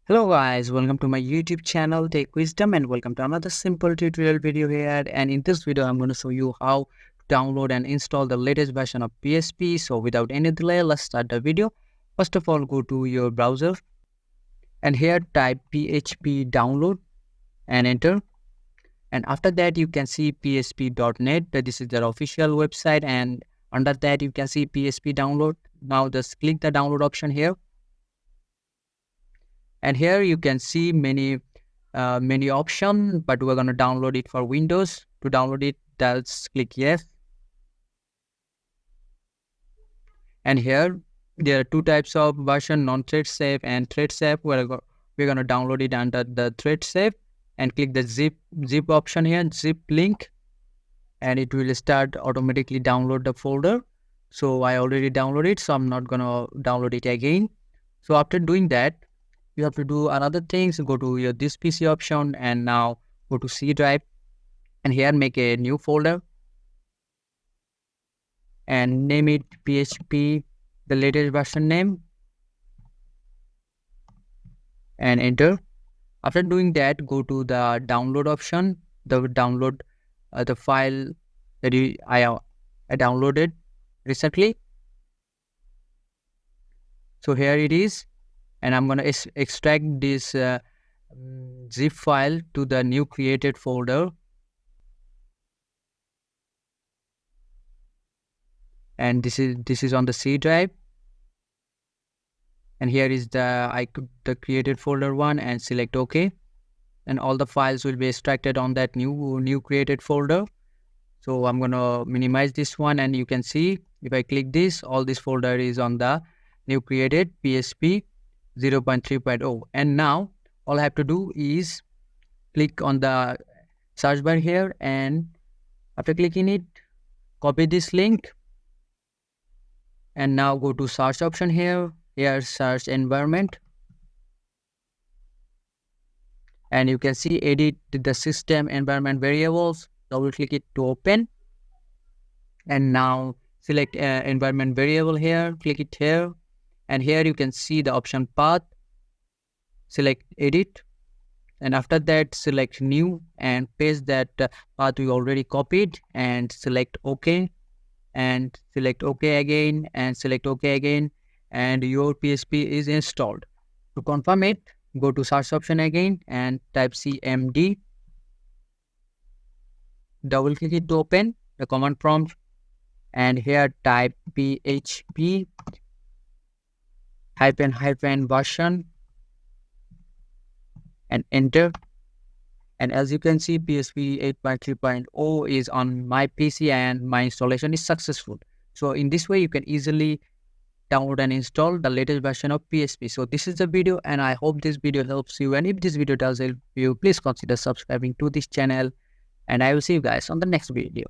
Hello guys, welcome to my YouTube channel Take Wisdom and welcome to another simple tutorial video here. And in this video I'm going to show you how to download and install the latest version of PHP. So without any delay, let's start the video. First of all, go to your browser and here type PHP download and enter. And after that you can see php.net. This is their official website, and under that you can see PHP download. Now just click the download option here. And here you can see many option, but we're going to download it for Windows. To download it, just click yes. And here there are two types of version, non-thread safe and thread safe. We're going to download it under the thread safe and click the zip option here, zip link, and it will start automatically download the folder. So I already downloaded it, so I'm not going to download it again. So after doing that, you have to do another things. Go to your this PC option and now go to C drive, and here make a new folder and name it PHP, the latest version name, and enter. After doing that, go to the download option, download the file that I downloaded recently. So here it is, and I'm going to extract this zip file to the new created folder. And this is on the C drive, and here is the created folder one, and select OK, and all the files will be extracted on that new created folder. So I'm going to minimize this one, and you can see if I click this, all this folder is on the new created PHP 0.3.0. and now all I have to do is click on the search bar here, and after clicking it, copy this link, and now go to search option here search environment, and you can see edit the system environment variables. Double click it to open, and now select environment variable here, click it here, and here you can see the option path. Select edit, and after that select new and paste that path you already copied, and select OK, and select OK again, and select OK again, and your PHP is installed. To confirm it, go to search option again and type cmd, double click it to open the command prompt, and here type php -- version and enter. And as you can see, PHP 8.3.0 is on my PC and my installation is successful. So in this way you can easily download and install the latest version of PHP. So this is the video, and I hope this video helps you, and if this video does help you, please consider subscribing to this channel, and I will see you guys on the next video.